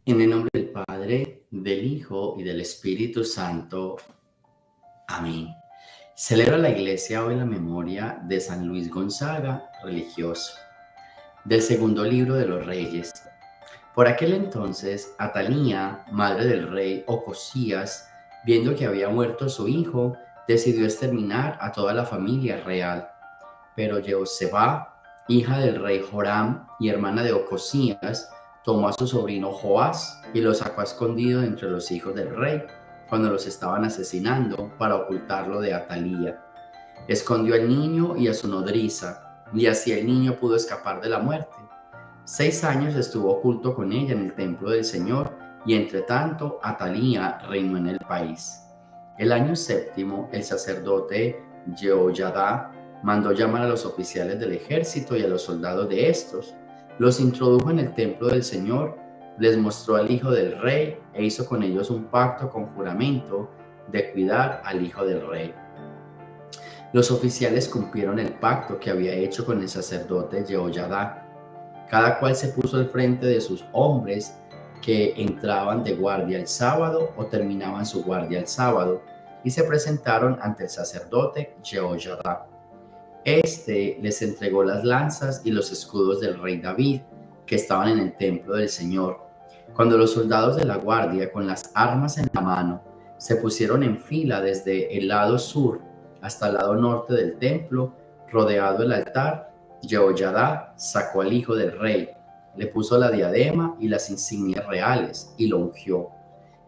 En el nombre del Padre, del Hijo y del Espíritu Santo. Amén. Celebra la Iglesia hoy la memoria de San Luis Gonzaga, religioso. Del segundo libro de los Reyes. Por aquel entonces, Atalía, madre del rey Ocosías, viendo que había muerto su hijo, decidió exterminar a toda la familia real. Pero Jehoseba, hija del rey Joram y hermana de Ocosías, tomó a su sobrino Joás y lo sacó a escondido entre los hijos del rey, cuando los estaban asesinando, para ocultarlo de Atalía. Escondió al niño y a su nodriza, y así el niño pudo escapar de la muerte. 6 años estuvo oculto con ella en el templo del Señor, y entre tanto Atalía reinó en el país. El año séptimo, el sacerdote Jehoiada mandó llamar a los oficiales del ejército y a los soldados de estos. Los introdujo en el templo del Señor, les mostró al hijo del rey e hizo con ellos un pacto con juramento de cuidar al hijo del rey. Los oficiales cumplieron el pacto que había hecho con el sacerdote Jehoiada. Cada cual se puso al frente de sus hombres que entraban de guardia el sábado o terminaban su guardia el sábado y se presentaron ante el sacerdote Jehoiada. Este les entregó las lanzas y los escudos del rey David, que estaban en el templo del Señor. Cuando los soldados de la guardia, con las armas en la mano, se pusieron en fila desde el lado sur hasta el lado norte del templo, rodeado el altar, Jehoiada sacó al hijo del rey, le puso la diadema y las insignias reales y lo ungió.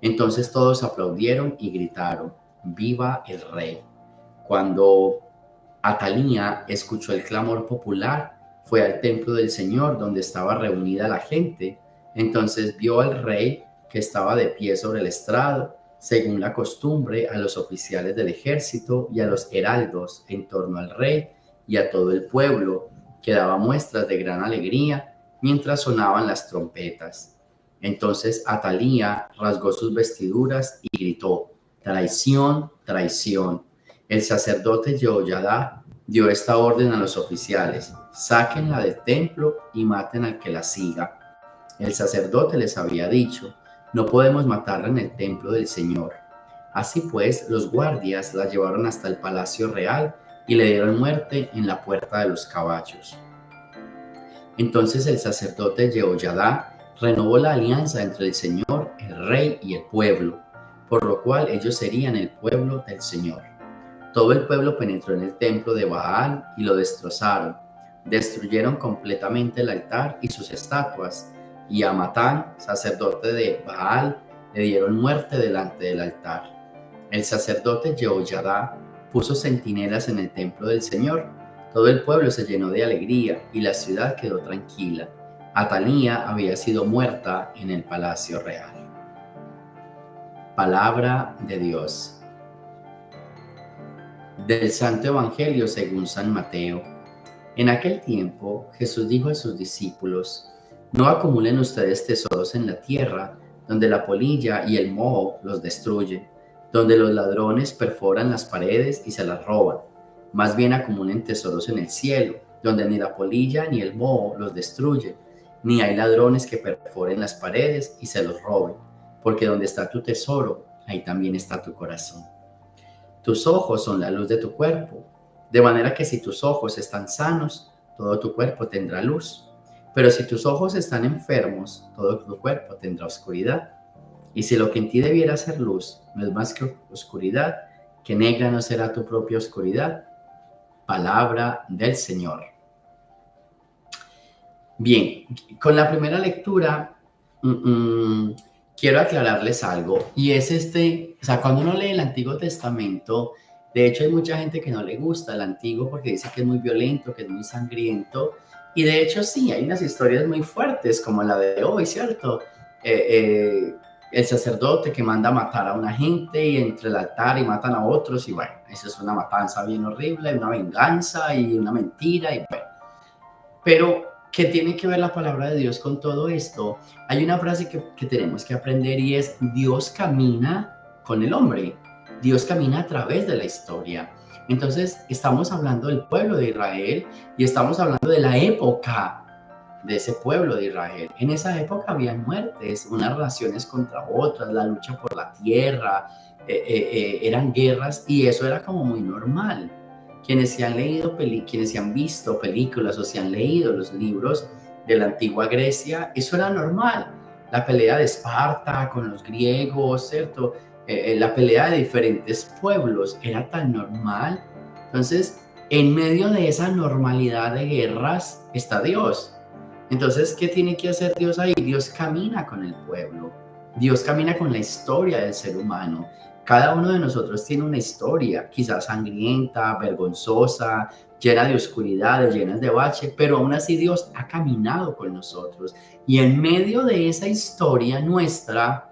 Entonces todos aplaudieron y gritaron: ¡Viva el rey! Cuando Atalía escuchó el clamor popular, fue al templo del Señor donde estaba reunida la gente. Entonces vio al rey que estaba de pie sobre el estrado, según la costumbre, a los oficiales del ejército y a los heraldos en torno al rey y a todo el pueblo, que daba muestras de gran alegría mientras sonaban las trompetas. Entonces Atalía rasgó sus vestiduras y gritó: ¡Traición, traición! El sacerdote Jehoiada dio esta orden a los oficiales: sáquenla del templo y maten al que la siga. El sacerdote les había dicho: no podemos matarla en el templo del Señor. Así pues, los guardias la llevaron hasta el palacio real y le dieron muerte en la puerta de los caballos. Entonces el sacerdote Jehoiada renovó la alianza entre el Señor, el rey y el pueblo, por lo cual ellos serían el pueblo del Señor. Todo el pueblo penetró en el templo de Baal y lo destrozaron. Destruyeron completamente el altar y sus estatuas, y a Matán, sacerdote de Baal, le dieron muerte delante del altar. El sacerdote Jehoiada puso centinelas en el templo del Señor. Todo el pueblo se llenó de alegría y la ciudad quedó tranquila. Atalía había sido muerta en el palacio real. Palabra de Dios. Del Santo Evangelio según San Mateo. En aquel tiempo, Jesús dijo a sus discípulos: no acumulen ustedes tesoros en la tierra, donde la polilla y el moho los destruyen, donde los ladrones perforan las paredes y se las roban. Más bien acumulen tesoros en el cielo, donde ni la polilla ni el moho los destruyen, ni hay ladrones que perforen las paredes y se los roben, porque donde está tu tesoro, ahí también está tu corazón. Tus ojos son la luz de tu cuerpo, de manera que si tus ojos están sanos, todo tu cuerpo tendrá luz. Pero si tus ojos están enfermos, todo tu cuerpo tendrá oscuridad. Y si lo que en ti debiera ser luz no es más que oscuridad, que negra no será tu propia oscuridad. Palabra del Señor. Bien, con la primera lectura quiero aclararles algo, y es cuando uno lee el Antiguo Testamento, de hecho hay mucha gente que no le gusta el Antiguo porque dice que es muy violento, que es muy sangriento, y de hecho sí, hay unas historias muy fuertes como la de hoy, ¿cierto? El sacerdote que manda a matar a una gente y entre el altar y matan a otros, y bueno, eso es una matanza bien horrible, una venganza y una mentira, y bueno. Pero, ¿qué tiene que ver la palabra de Dios con todo esto? Hay una frase que tenemos que aprender, y es: Dios camina con el hombre. Dios camina a través de la historia. Entonces, estamos hablando del pueblo de Israel y estamos hablando de la época de ese pueblo de Israel. En esa época había muertes, unas naciones contra otras, la lucha por la tierra, eran guerras y eso era como muy normal. Quienes se han leído, quienes se han visto películas o se han leído los libros de la antigua Grecia, eso era normal. La pelea de Esparta con los griegos, ¿cierto? La pelea de diferentes pueblos era tan normal. Entonces, en medio de esa normalidad de guerras está Dios. Entonces, ¿qué tiene que hacer Dios ahí? Dios camina con el pueblo. Dios camina con la historia del ser humano. Cada uno de nosotros tiene una historia, quizás sangrienta, vergonzosa, llena de oscuridades, llenas de bache, pero aún así Dios ha caminado con nosotros. Y en medio de esa historia nuestra,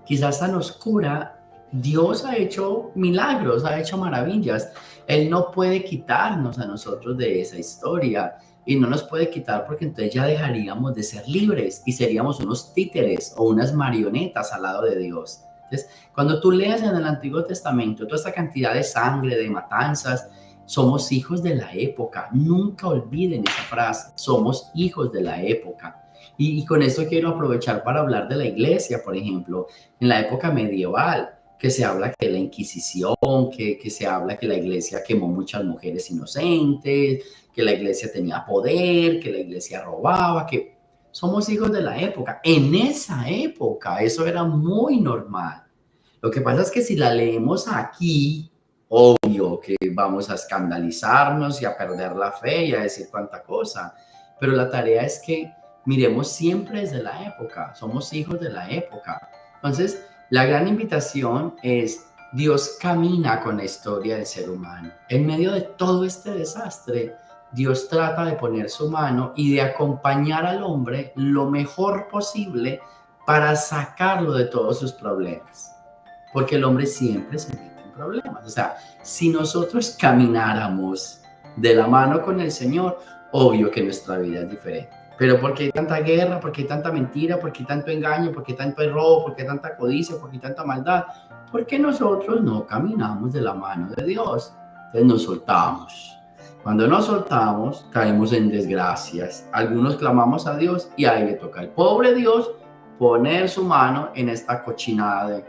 quizás tan oscura, Dios ha hecho milagros, ha hecho maravillas. Él no puede quitarnos a nosotros de esa historia y no nos puede quitar porque entonces ya dejaríamos de ser libres y seríamos unos títeres o unas marionetas al lado de Dios. Entonces, cuando tú leas en el Antiguo Testamento toda esta cantidad de sangre, de matanzas, somos hijos de la época. Nunca olviden esa frase, somos hijos de la época. Y con esto quiero aprovechar para hablar de la iglesia, por ejemplo, en la época medieval, que se habla de la Inquisición, que se habla que la iglesia quemó muchas mujeres inocentes, que la iglesia tenía poder, que la iglesia robaba, que somos hijos de la época. En esa época eso era muy normal. Lo que pasa es que si la leemos aquí, obvio que vamos a escandalizarnos y a perder la fe y a decir cuánta cosa, pero la tarea es que miremos siempre desde la época, somos hijos de la época. Entonces, la gran invitación es, Dios camina con la historia del ser humano. En medio de todo este desastre, Dios trata de poner su mano y de acompañar al hombre lo mejor posible para sacarlo de todos sus problemas. Porque el hombre siempre se mete en problemas. O sea, si nosotros camináramos de la mano con el Señor, obvio que nuestra vida es diferente. Pero ¿por qué hay tanta guerra? ¿Por qué hay tanta mentira? ¿Por qué tanto engaño? ¿Por qué tanto robo? ¿Por qué tanta codicia? ¿Por qué tanta maldad? Porque nosotros no caminamos de la mano de Dios. Entonces nos soltamos. Cuando nos soltamos, caemos en desgracias. Algunos clamamos a Dios y ahí le toca al pobre Dios poner su mano en esta cochinada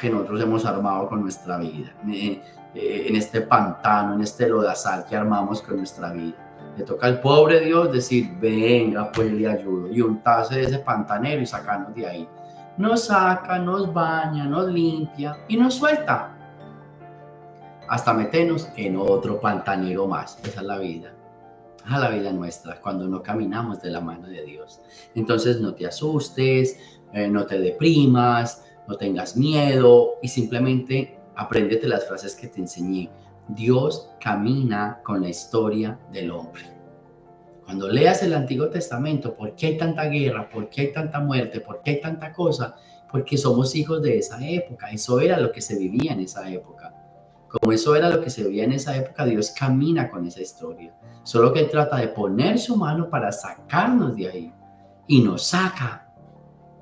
que nosotros hemos armado con nuestra vida. En este pantano, en este lodazal que armamos con nuestra vida. Le toca al pobre Dios decir, venga, pues le ayudo, y untarse de ese pantanero y sacarnos de ahí. Nos saca, nos baña, nos limpia y nos suelta. Hasta meternos en otro pantanero más. Esa es la vida. Esa es la vida nuestra, cuando no caminamos de la mano de Dios. Entonces no te asustes, no te deprimas, no tengas miedo y simplemente apréndete las frases que te enseñé. Dios camina con la historia del hombre. Cuando leas el Antiguo Testamento, ¿por qué hay tanta guerra? ¿Por qué hay tanta muerte? ¿Por qué hay tanta cosa? Porque somos hijos de esa época. Eso era lo que se vivía en esa época. Como eso era lo que se vivía en esa época, Dios camina con esa historia. Solo que Él trata de poner su mano para sacarnos de ahí. Y nos saca.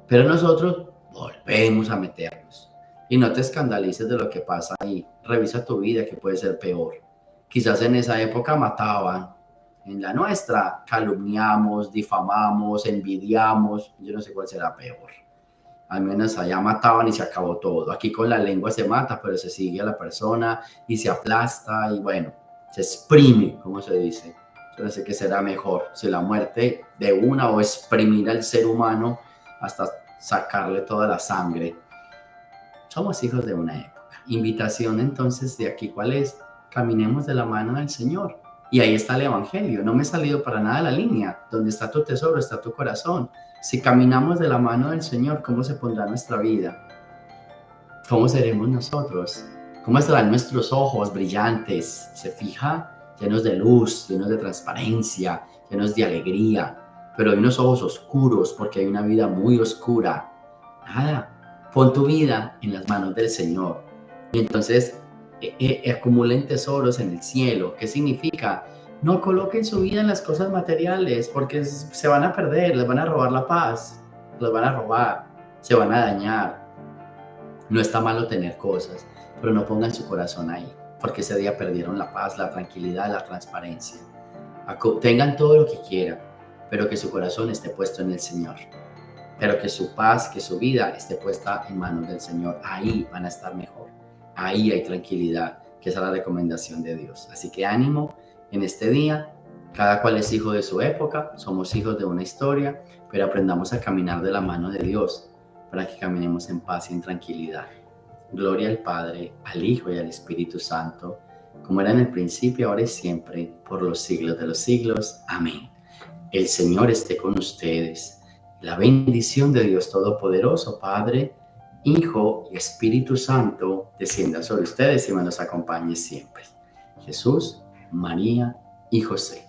Pero nosotros volvemos a meternos. Y no te escandalices de lo que pasa ahí. Revisa tu vida, que puede ser peor. Quizás en esa época mataban. En la nuestra calumniamos, difamamos, envidiamos. Yo no sé cuál será peor. Al menos allá mataban y se acabó todo. Aquí con la lengua se mata, pero se sigue a la persona y se aplasta y bueno, se exprime, como se dice. Yo no sé qué será mejor, si la muerte de una o exprimir al ser humano hasta sacarle toda la sangre. Somos hijos de una época. Invitación entonces de aquí, ¿cuál es? Caminemos de la mano del Señor. Y ahí está el Evangelio. No me he salido para nada de la línea. Donde está tu tesoro, está tu corazón. Si caminamos de la mano del Señor, ¿cómo se pondrá nuestra vida? ¿Cómo seremos nosotros? ¿Cómo estarán nuestros ojos brillantes? ¿Se fija? Llenos de luz, llenos de transparencia, llenos de alegría. Pero hay unos ojos oscuros porque hay una vida muy oscura. Nada. Pon tu vida en las manos del Señor. Y entonces acumulen tesoros en el cielo. ¿Qué significa? No coloquen su vida en las cosas materiales porque se van a perder, les van a robar la paz, les van a robar, se van a dañar. No está malo tener cosas, pero no pongan su corazón ahí, porque ese día perdieron la paz, la tranquilidad, la transparencia. Tengan todo lo que quieran, pero que su corazón esté puesto en el Señor. Pero que su paz, que su vida esté puesta en manos del Señor. Ahí van a estar mejor. Ahí hay tranquilidad, que esa es la recomendación de Dios. Así que ánimo en este día. Cada cual es hijo de su época, somos hijos de una historia, pero aprendamos a caminar de la mano de Dios para que caminemos en paz y en tranquilidad. Gloria al Padre, al Hijo y al Espíritu Santo, como era en el principio, ahora y siempre, por los siglos de los siglos. Amén. El Señor esté con ustedes. La bendición de Dios Todopoderoso, Padre, Hijo y Espíritu Santo, descienda sobre ustedes y me los acompañe siempre. Jesús, María y José.